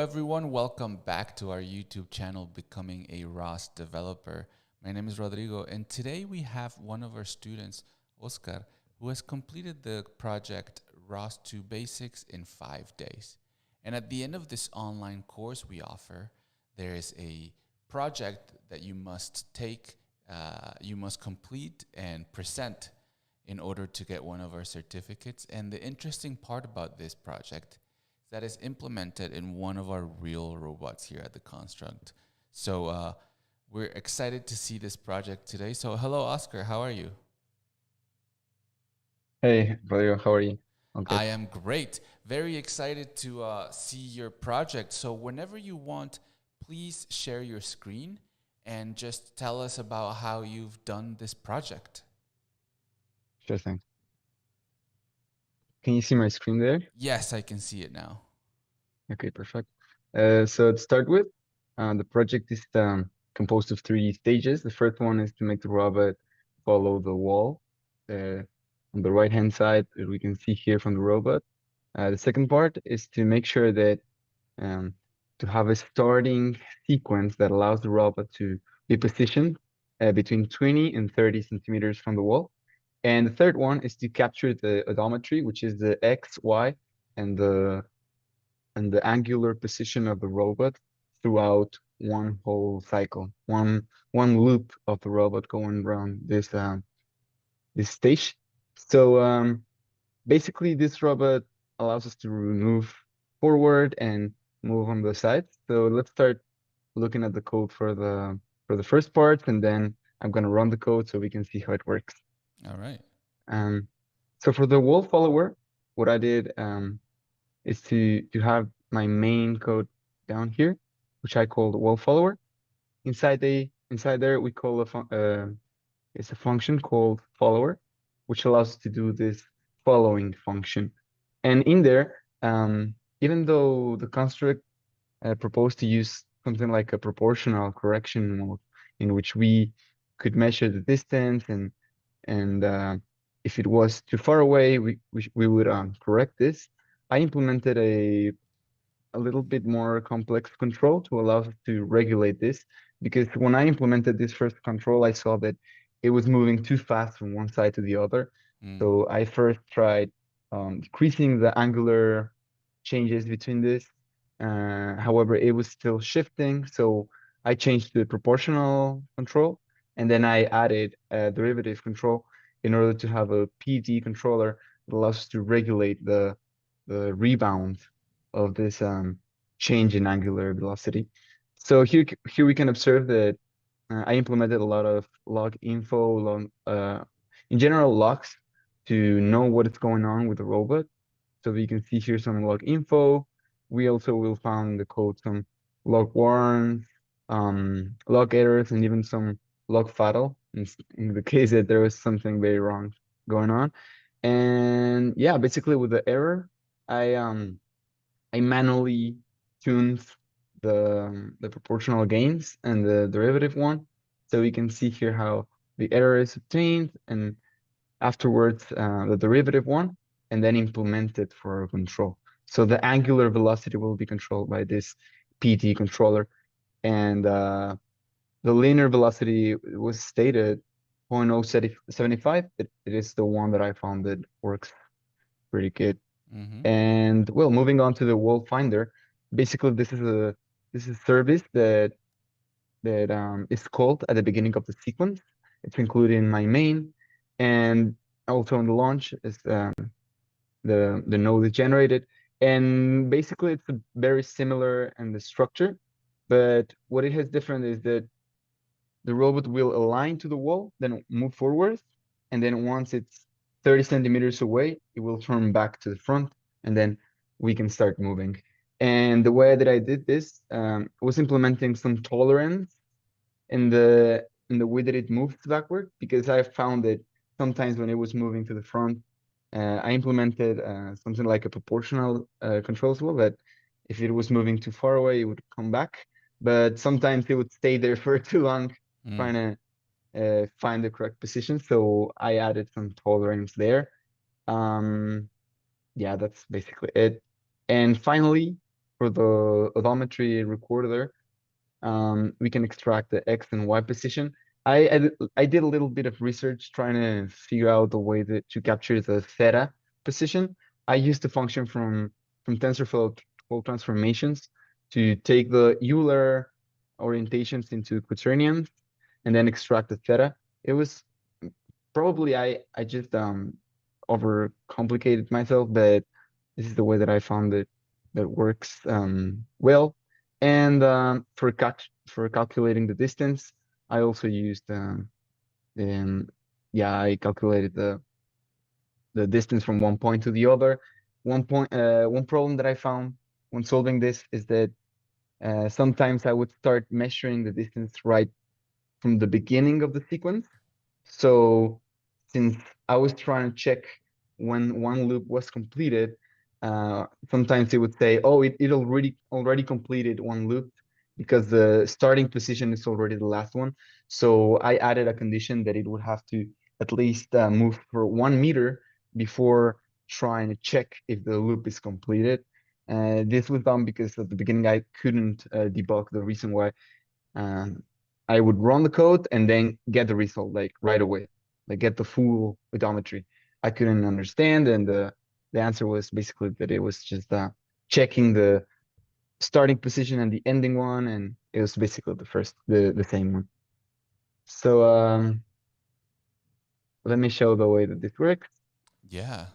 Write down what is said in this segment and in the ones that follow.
everyone. Welcome back to our YouTube channel, Becoming a ROS Developer. My name is Rodrigo, and today we have one of our students, Oscar, who has completed the project ROS Basics in 5 days. And at the end of this online course we offer, there is a project that you must take, you must complete and present in order to get one of our certificates. And the interesting part about this project that is implemented in one of our real robots here at the Construct. So we're excited to see this project today. So hello, Oscar. How are you? Hey, Rodrigo, how are you? I Okay, am great. Very excited to see your project. So whenever you want, please share your screen and just tell us about how you've done this project. sure thing. Can you see my screen there? Yes, I can see it now. Okay, perfect. So to start with, the project is composed of three stages. The first one is to make the robot follow the wall. Uh, on the right-hand side, we can see here from the robot. The second part is to make sure that um, to have a starting sequence that allows the robot to be positioned between 20 and 30 centimeters from the wall. And the third one is to capture the odometry, which is the X, Y, and the angular position of the robot throughout one whole cycle, one loop of the robot going around this stage. So basically, this robot allows us to move forward and move on the sides. So let's start looking at the code for the first part, and then I'm gonna run the code so we can see how it works. All right. Um, So for the WFollower, what I did is to have my main code down here, which I called WFollower. Inside there we call it's a function called follower, which allows us to do this following function. And in there, even though the construct proposed to use something like a proportional correction mode, in which we could measure the distance and if it was too far away, we would correct this. I implemented a little bit more complex control to allow us to regulate this because when I implemented this first control, I saw that it was moving too fast from one side to the other. Mm. So I first tried decreasing the angular changes between this. However, it was still shifting, so I changed to the proportional control, and then I added a derivative control in order to have a PD controller that allows us to regulate the rebound of this change in angular velocity. So here we can observe that I implemented a lot of log info, in general logs to know what is going on with the robot. So we can see here some log info. We also will find in the code some log warns, log errors, and even some log fatal in the case that there was something very wrong going on. And yeah, basically with the error, I um I manually tuned the proportional gains and the derivative one. So we can see here how the error is obtained and afterwards the derivative one, and then implement it for control. So the angular velocity will be controlled by this PT controller, and the linear velocity was stated 0.075. It is the one that I found that works pretty good. Mm-hmm. And well, moving on to the wall finder, basically this is a service that is called at the beginning of the sequence. It's included in my main, and also in the launch is the node is generated. And basically, it's very similar in the structure, but what it has different is that the robot will align to the wall, then move forward, and then once it's 30 centimeters away, it will turn back to the front, and then we can start moving. And the way that I did this was implementing some tolerance in the way that it moves backward, because I found that sometimes when it was moving to the front, I implemented something like a proportional control as well, that if it was moving too far away, it would come back. But sometimes it would stay there for too long, Mm. trying to find the correct position. So I added some tolerance there. Um, yeah, that's basically it. And finally, for the odometry recorder, we can extract the X and Y position. I did a little bit of research trying to figure out the way to capture the theta position. I used the function from TensorFlow transformations to take the Euler orientations into quaternions and then extract the theta. It was probably I just overcomplicated myself, but this is the way that I found it that works well. And for calculating the distance, I also used um yeah, I calculated the distance from one point to the other. One problem that I found when solving this is that sometimes I would start measuring the distance right from the beginning of the sequence. So since I was trying to check when one loop was completed, sometimes it would say, "Oh, it already completed one loop because the starting position is already the last one." So I added a condition that it would have to at least move for 1 meter before trying to check if the loop is completed. This was done because at the beginning I couldn't debug the reason why um, I would run the code and then get the result like right away, like get the full odometry. I couldn't understand, and the answer was basically that it was just checking the starting position and the ending one, and it was basically the same one. So let me show the way that this works. Yeah.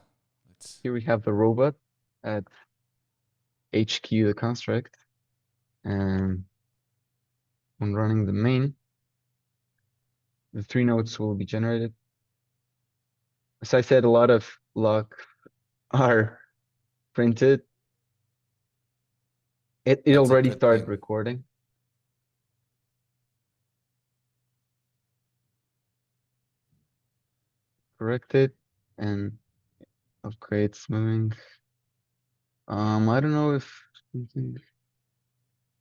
Let's. Here we have the robot at HQ, the construct, and when running the main, the 3 nodes will be generated. As I said, a lot of luck are printed. It That's a already good started thing. recording. Corrected. And okay, it's moving. I don't know if something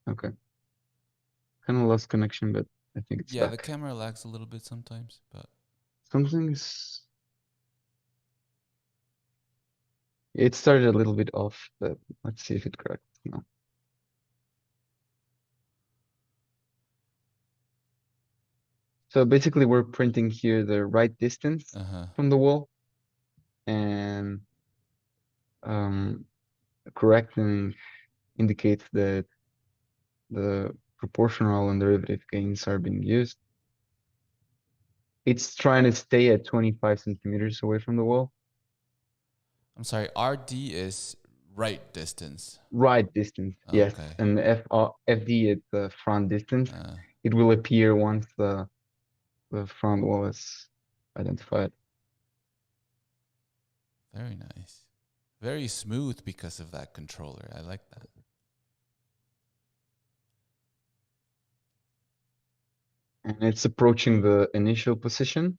okay. Kind of lost connection, but I think it's Yeah, the back. camera lags a little bit sometimes, but Something's it started a little bit off, but let's see if it corrects now. So basically we're printing here the right distance uh-huh. from the wall and um correcting indicates that the proportional and derivative gains are being used. It's trying to stay at 25 centimeters away from the wall. I'm sorry, RD is right distance. Right distance, yes. Okay. And FD is the front distance. Uh, It will appear once the front wall is identified. very nice. Very smooth because of that controller. I like that. And it's approaching the initial position.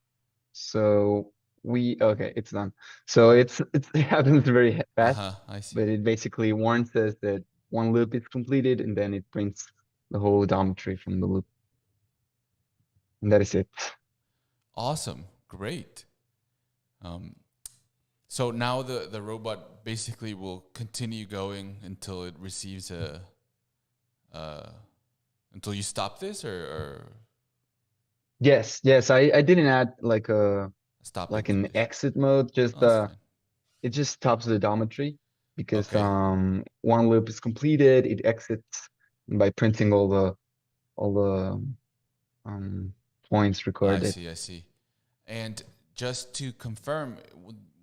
So okay, it's done. So it happens very fast, Uh-huh. I see. but it basically warns us that one loop is completed and then it prints the whole odometry from the loop. And that is it. Awesome. Great. Um, so now the robot basically will continue going until it receives uh until you stop this or Yes, I didn't add a stopping like an condition. exit mode, just Oh, that's fine. it just stops the odometry because Okay. one loop is completed, it exits by printing all the um points I recorded. see, I see. And just to confirm,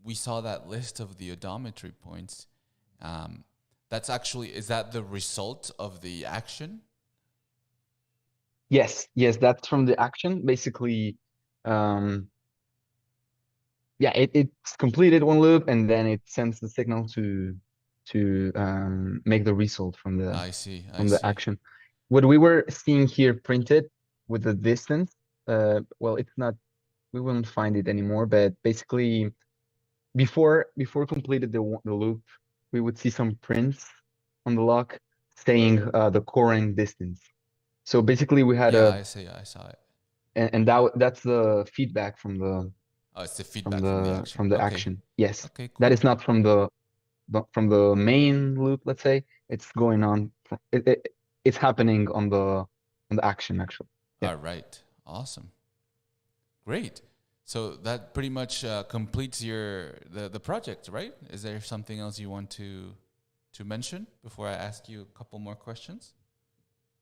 we saw that list of the odometry points. Um, that's actually, is that the result of the action? Yes, that's from the action. Basically, um yeah, it's completed one loop and then it sends the signal to make the result I see, I from the see. action. What we were seeing here printed with the distance, well, it's not, we won't find it anymore, but basically before completed the loop, we would see some prints on the lock saying the current distance. So basically we had Yeah, a, I see, I saw it. and that's the feedback from the Oh, it's the from feedback from the the action. from the Okay, action. Yes, okay, that cool. is not from the from the main loop, let's say. it's going on. It's happening on the action actually. Yeah. All right. Awesome. Great. So that pretty much completes the project, right? Is there something else you want to mention before I ask you a couple more questions?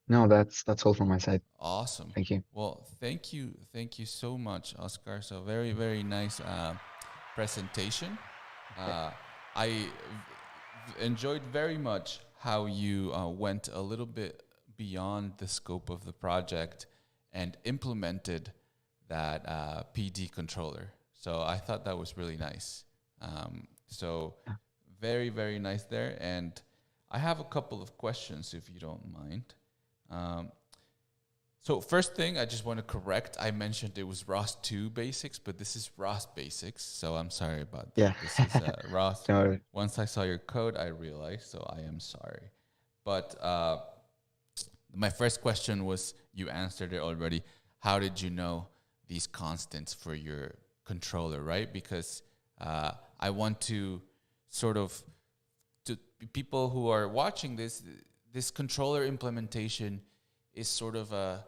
No, that's all from my side. Awesome. Thank you. Well, thank you so much, Oscar. So very, very nice presentation. Uh, I enjoyed very much how you went a little bit beyond the scope of the project and implemented that PD controller. So I thought that was really nice. So very, very nice there. And I have a couple of questions, if you don't mind. Um, so first thing, I just want to correct. I mentioned it was ROS 2 basics, but this is ROS basics. So I'm sorry about that. Yeah. This is ROS. So Once I saw your code, I realized. So I am sorry. But my first question was, you answered it already. How did you know these constants for your controller, right? Because I want to sort of, to people who are watching this controller implementation is sort of a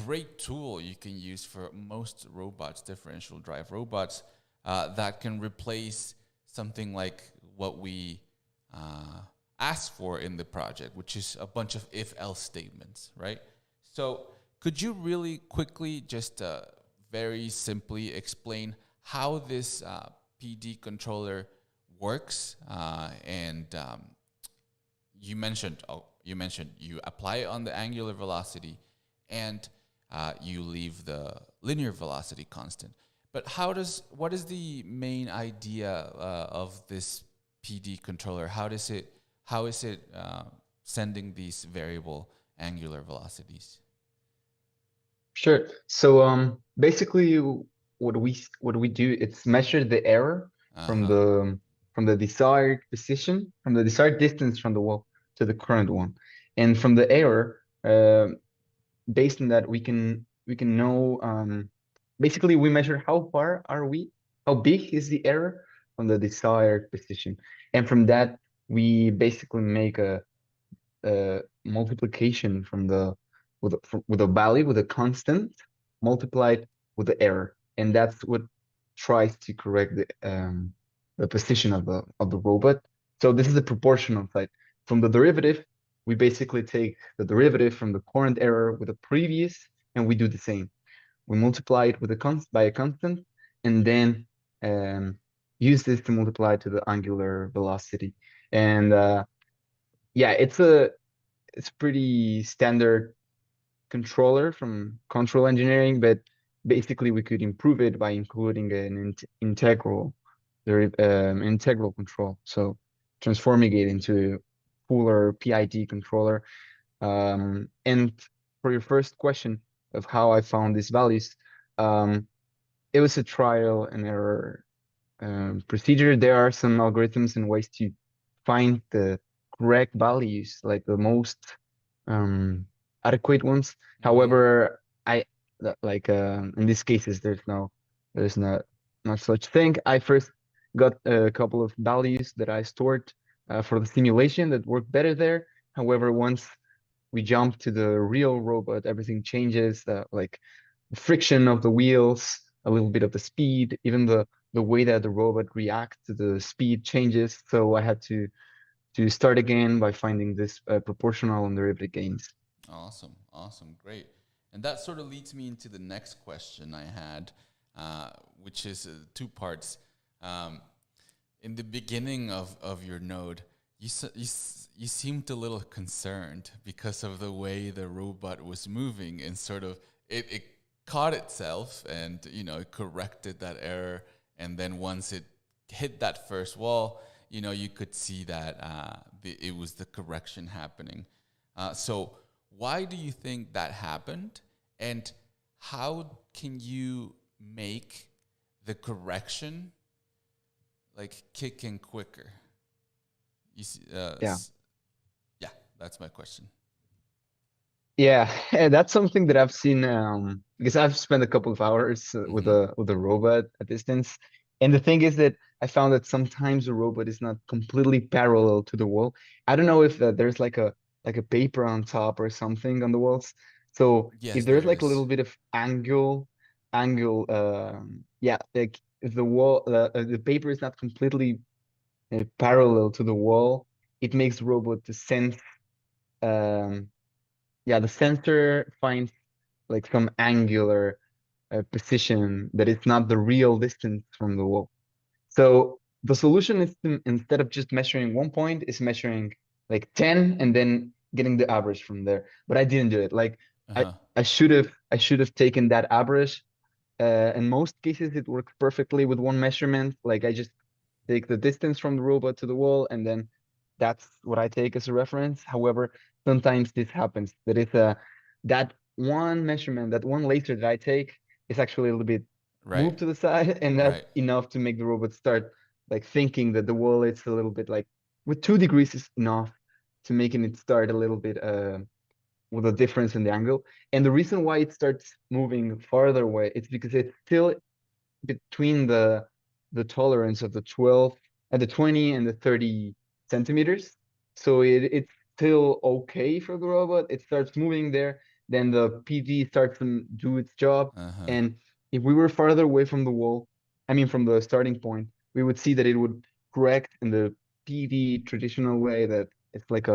great tool you can use for most robots, differential drive robots, that can replace something like what we asked for in the project, which is a bunch of if-else statements, right? So could you really quickly just very simply explain how this PD controller works? And you mentioned you apply it on the angular velocity, and you leave the linear velocity constant. But what is the main idea of this PD controller? How is it sending these variable angular velocities? sure. So basically what we do, it's measure the error Uh from huh. the desired position, from the desired distance from the wall to the current one. And from the error, based on that we can know, basically we measure how far are we, how big is the error from the desired position. And from that we basically make a multiplication from the with a value, with a constant, multiplied with the error, and that's what tries to correct the position of the robot. So this is a proportional side. From the derivative, we basically take the derivative from the current error with the previous, and we do the same. We multiply it with a by a constant, and then um, use this to multiply to the angular velocity. And yeah, it's pretty standard controller from control engineering, but basically we could improve it by including an integral control. So transforming it into a fuller PID controller. And for your first question of how I found these values, um, it was a trial and error procedure. There are some algorithms and ways to find the correct values, like the most um, adequate ones. Mm-hmm. However, like in these cases, there's not such thing. I first got a couple of values that I stored for the simulation that worked better there. However, once we jump to the real robot, everything changes. Like the friction of the wheels, a little bit of the speed, even the way that the robot reacts to the speed changes. So I had to start again by finding this proportional and derivative gains. Awesome, awesome, great. And that sort of leads me into the next question I had, which is two parts. Um, in the beginning of your node, you seemed a little concerned because of the way the robot was moving, and sort of it caught itself, and it corrected that error, and then once it hit that first wall, you could see that it was the correction happening. So why do you think that happened, and how can you make the correction like kick in quicker? You see, Yeah. yeah, that's my question. Yeah, and that's something that I've seen because I've spent a couple of hours Mm-hmm. with a robot at distance, and the thing is that I found that sometimes the robot is not completely parallel to the wall. I don't know if there's like a paper on top or something on the walls. So if Yes, there's there like a is. little bit of angle, yeah, like if the wall, the paper is not completely parallel to the wall, it makes the robot to sense, um, yeah, the sensor finds like some angular position that is not the real distance from the wall. So the solution is to, instead of just measuring one point, is measuring like 10 and then getting the average from there. But I didn't do it. Like I, Uh-huh. I should have taken that average. In most cases, it works perfectly with one measurement. Like I just take the distance from the robot to the wall, and then that's what I take as a reference. However, sometimes this happens. That is that one measurement, that one laser that I take is actually a little bit Right. moved to the side, and that's Right. enough to make the robot start like thinking that the wall is a little bit like with 2 degrees is enough to making it start a little bit with a difference in the angle. And the reason why it starts moving farther away, it's because it's still between the tolerance of the 12 and the 20 and the 30 centimeters. So it's still okay for the robot. It starts moving there. Then the PD starts to do its job. Uh-huh. And if we were farther away from the wall, I mean from the starting point, we would see that it would correct in the PD traditional way that it's like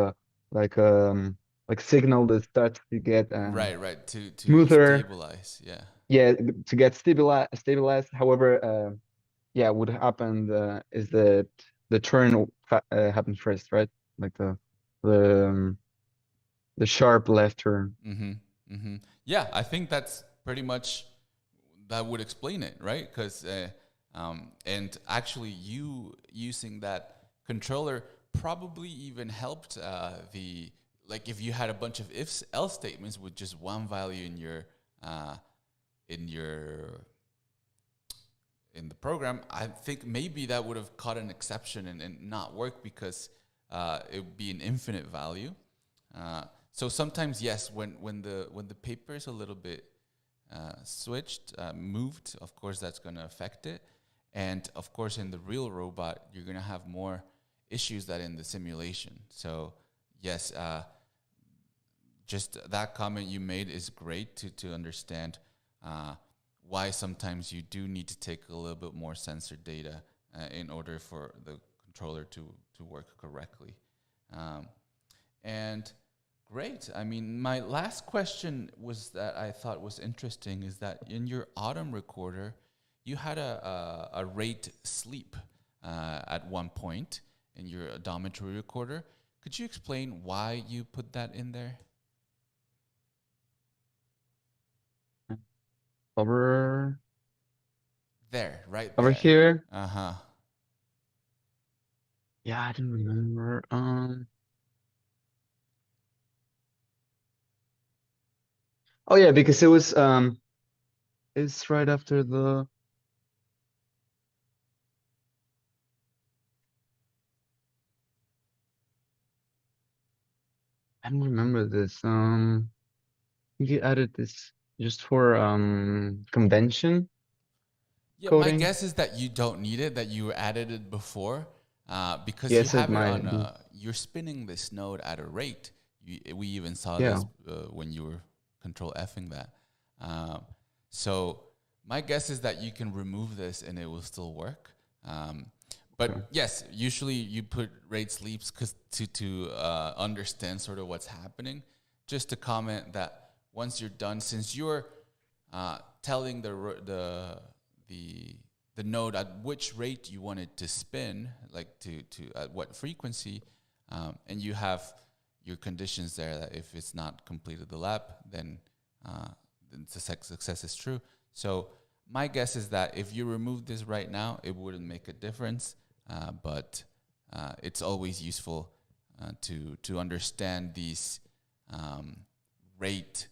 um like signal that starts to get Right, right. To smoother, stabilize. Yeah. yeah, to get stabilized. However, yeah, what happened is that the turn happened first, right? Like the um, the sharp left turn. Mm-hmm. Mm-hmm. Yeah, I think that's pretty much that would explain it, right? Because and actually, you using that controller probably even helped the like if you had a bunch of ifs else statements with just one value uh, in your in the program. I think maybe that would have caught an exception and not work because it would be an infinite value. So sometimes, yes, when the paper is a little bit switched, moved, of course that's going to affect it. And of course, in the real robot, you're going to have more issues than in the simulation. So yes, just that comment you made is great to understand uh, why sometimes you do need to take a little bit more sensor data in order for the controller to work correctly. Um, and great. I mean, my last question was that I thought was interesting is that in your Autumn recorder, you had a rate sleep at one point in your odometry recorder. Could you explain why you put that in there? Over There, right over there. here. Uh huh. Yeah, I don't remember. Oh yeah, because it was it's right after the. I don't remember this. I think you added this just for convention Yeah, my coding. guess is that you don't need it, that you added it before, because you Yes, it have it on might be. you're spinning this node at a rate. We even saw Yeah. this when you were control Fing that. Um, so my guess is that you can remove this and it will still work. Um, Okay. but yes, usually you put rate sleeps cause to understand sort of what's happening. Just to comment that once you're done, since you're telling the the node at which rate you want it to spin, like to at what frequency, and you have your conditions there that if it's not completed the lap, uh, then success is true. So my guess is that if you remove this right now, it wouldn't make a difference, but it's always useful to understand these um, rate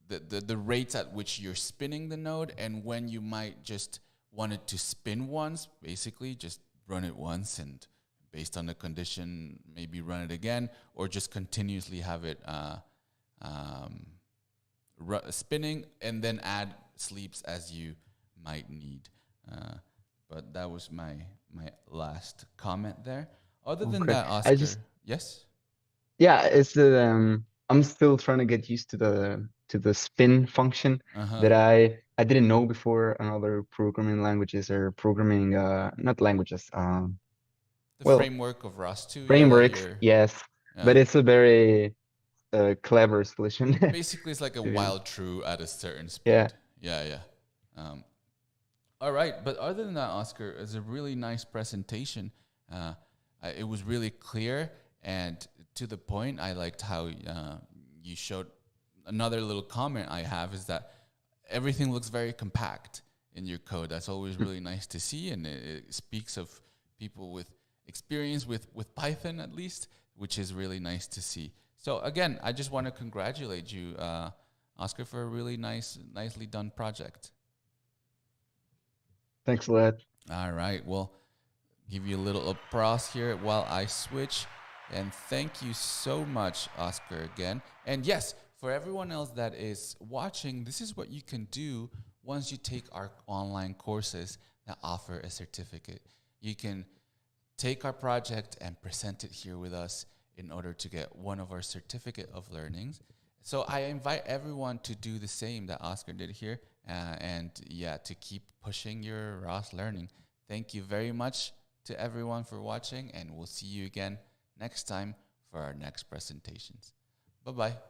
the rates at which you're spinning the node and when you might just want it to spin once, basically just run it once and based on the condition, maybe run it again or just continuously have it um, spinning and then add sleeps as you might need. But but that was my last comment there. Other than Okay. that, I Oscar, just yes. Yeah, it's I'm still trying to get used to the spin function Uh huh. that I didn't know before on other programming languages or programming not languages The well framework of ROS 2, yeah, that frameworks, you're, yes, yeah. but it's a very clever solution Basically, it's like a to be honest. while true at a certain Yeah. speed. Yeah, yeah. Um, all right, but other than that, Oscar, it's a really nice presentation. Uh, it was really clear and to the point. I liked how you showed. Another little comment I have is that everything looks very compact in your code. That's always really nice to see, and it speaks of people with experience with Python at least, which is really nice to see. So again, I just want to congratulate you, Oscar, for a really nicely done project. Thanks a lot. All right, well, give you a little applause here while I switch. And thank you so much, Oscar, again. And yes, for everyone else that is watching, this is what you can do once you take our online courses that offer a certificate. You can take our project and present it here with us in order to get one of our certificate of learnings. So I invite everyone to do the same that Oscar did here, and yeah, to keep pushing your ROS learning. Thank you very much to everyone for watching, and we'll see you again next time for our next presentations. Bye bye.